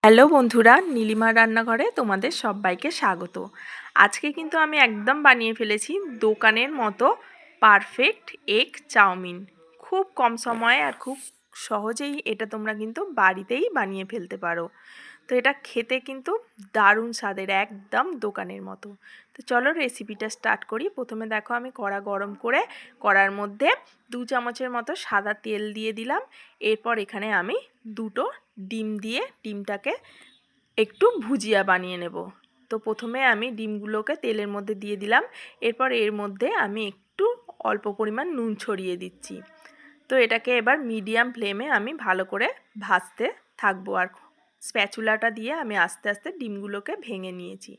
Hello বন্ধুরা, নীলিমার রান্নাঘরে তোমাদের সবাইকে স্বাগত। আজকে কিন্তু আমি একদম বানিয়ে ফেলেছি দোকানের মতো পারফেক্ট এগ চাউমিন। খুব কম সময়ে আর খুব সহজেই এটা তোমরা কিন্তু বাড়িতেই বানিয়ে ফেলতে পারো। তো এটা খেতে কিন্তু দারুণ স্বাদের, একদম দোকানের মতো। তো চলো রেসিপিটা স্টার্ট করি। প্রথমে দেখো আমি কড়া গরম করে কড়ার মধ্যে 2 চামচের মতো সাদা তেল দিয়ে দিলাম। এরপর এখানে আমি 2টো ডিম দিয়ে ডিমটাকে একটু ভুজিয়া বানিয়ে নেব। তো প্রথমে আমি ডিমগুলোকে তেলের মধ্যে দিয়ে দিলাম। এরপর এর মধ্যে আমি একটু অল্প পরিমাণ নুন ছড়িয়ে দিচ্ছি। তো এটাকে এবার মিডিয়াম ফ্লেমে আমি ভালো করে ভাজতে থাকবো। আর স্প্যাচুলাটা দিয়ে আমি আস্তে আস্তে ডিমগুলোকে ভেঙে নিয়েছি।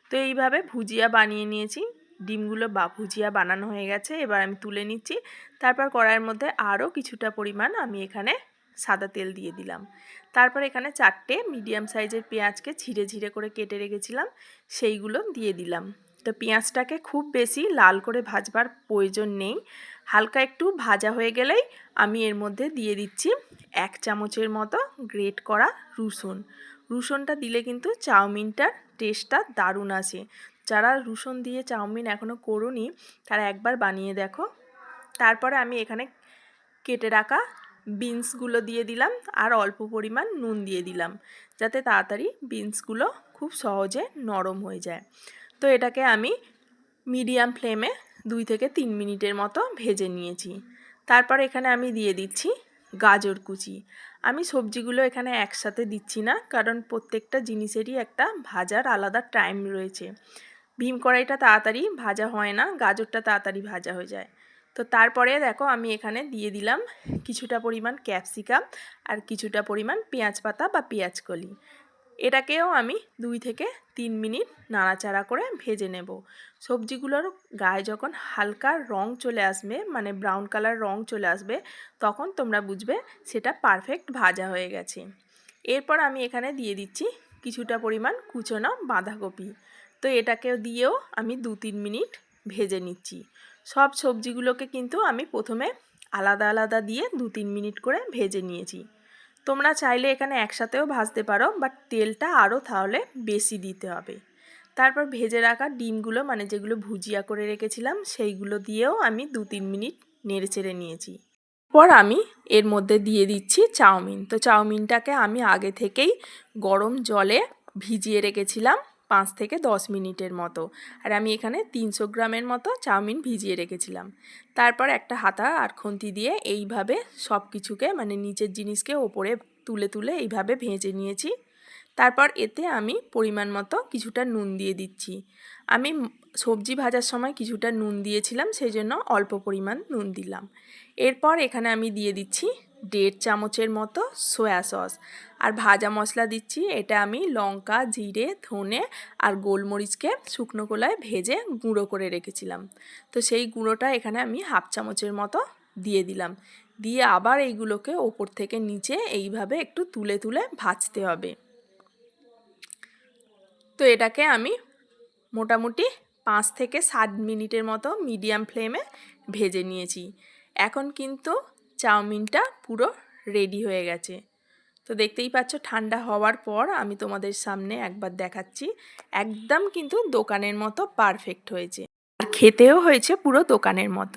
তো এইভাবে ভুজিয়া বানিয়ে নিয়েছি। ডিমগুলো ভুজিয়া বানানো হয়ে গেছে, এবার আমি তুলে নিচ্ছি। তারপর কড়াইয়ের মধ্যে আরও কিছুটা পরিমাণ আমি এখানে সাদা তেল দিয়ে দিলাম। তারপর এখানে 4টে মিডিয়াম সাইজের পেঁয়াজকে ঝিরে ঝিরে করে কেটে রেখেছিলাম, সেইগুলো দিয়ে দিলাম। তো পেঁয়াজটাকে খুব বেশি লাল করে ভাজবার প্রয়োজন নেই, হালকা একটু ভাজা হয়ে গেলেই আমি এর মধ্যে দিয়ে দিচ্ছি 1 চামচের মতো গ্রেট করা রসুন। রসুনটা দিলে কিন্তু চাউমিনটার টেস্টটা দারুণ আসে। যারা রসুন দিয়ে চাউমিন এখনও করোনি তারা একবার বানিয়ে দেখো। তারপরে আমি এখানে কেটে রাখা বিনসগুলো দিয়ে দিলাম আর অল্প পরিমাণ নুন দিয়ে দিলাম, যাতে তাড়াতাড়ি বিনসগুলো খুব সহজে নরম হয়ে যায়। তো এটাকে আমি মিডিয়াম ফ্লেমে 2 থেকে 3 মিনিটের মতো ভেজে নিয়েছি। তারপর এখানে আমি দিয়ে দিচ্ছি গাজর কুচি। আমি সবজিগুলো এখানে একসাথে দিচ্ছি না, কারণ প্রত্যেকটা জিনিসেরই একটা ভাজার আলাদা টাইম রয়েছে। ভীম কড়াইটা তাড়াতাড়ি ভাজা হয় না, গাজরটা তাড়াতাড়ি ভাজা হয়ে যায়। তো তারপরে দেখো আমি এখানে দিয়ে দিলাম কিছুটা পরিমাণ ক্যাপসিকাম আর কিছুটা পরিমাণ পেঁয়াজ পাতা বা পেঁয়াজকলি। এটাকেও আমি 2 থেকে 3 মিনিট নাড়াচাড়া করে ভেজে নেব। সবজিগুলোর গায়ে যখন হালকা রং চলে আসবে, মানে ব্রাউন কালার রং চলে আসবে, তখন তোমরা বুঝবে সেটা পারফেক্ট ভাজা হয়ে গেছে। এরপর আমি এখানে দিয়ে দিচ্ছি কিছুটা পরিমাণ কুচনো বাঁধাকপি। তো এটাকে দিয়েও আমি 2-3 মিনিট ভেজে নিচ্ছি। সব সবজিগুলোকে কিন্তু আমি প্রথমে আলাদা আলাদা দিয়ে 2-3 মিনিট করে ভেজে নিয়েছি। তোমরা চাইলে এখানে একসাথেও ভাজতে পারো, বাট তেলটা আরও তাহলে বেশি দিতে হবে। তারপর ভেজে রাখা ডিমগুলো, মানে যেগুলো ভুজিয়া করে রেখেছিলাম, সেইগুলো দিয়েও আমি 2-3 মিনিট নেড়ে চেড়ে নিয়েছি। পর আমি এর মধ্যে দিয়ে দিচ্ছি চাউমিন। তো চাউমিনটাকে আমি আগে থেকেই গরম জলে ভিজিয়ে রেখেছিলাম 5 থেকে 10 মিনিটের মতো। আর আমি এখানে 300 গ্রামের মতো চাউমিন ভিজিয়ে রেখেছিলাম। তারপর একটা হাতা আর খুন্তি দিয়ে এইভাবে সব কিছুকে, মানে নিচের জিনিসকে ওপরে তুলে তুলে এইভাবে ভেজে নিয়েছি। তারপর এতে আমি পরিমাণ মতো কিছুটা নুন দিয়ে দিচ্ছি। আমি সবজি ভাজার সময় কিছুটা নুন দিয়েছিলাম, সেই জন্য অল্প পরিমাণ নুন দিলাম। এরপর এখানে আমি দিয়ে দিচ্ছি 1.5 চামচের মতো সয়া সস। আর ভাজা মশলা দিচ্ছি, এটা আমি লঙ্কা, জিরে, ধনে আর গোলমরিচকে শুকনো খোলায় ভেজে গুঁড়ো করে রেখেছিলাম। তো সেই গুঁড়োটা এখানে আমি 1/2 চামচের মতো দিয়ে দিলাম। দিয়ে আবার এইগুলোকে ওপর থেকে নিচে এইভাবে একটু তুলে তুলে ভাজতে হবে। তো এটাকে আমি মোটামুটি 5 থেকে 7 মিনিটের মতো মিডিয়াম ফ্লেমে ভেজে নিয়েছি। এখন কিন্তু চাউমিনটা পুরো রেডি হয়ে গেছে। তো দেখতেই পাচ্ছ, ঠান্ডা হওয়ার পর আমি তোমাদের সামনে একবার দেখাচ্ছি। একদম কিন্তু দোকানের মতো পারফেক্ট হয়েছে, আর খেতেও হয়েছে পুরো দোকানের মতো।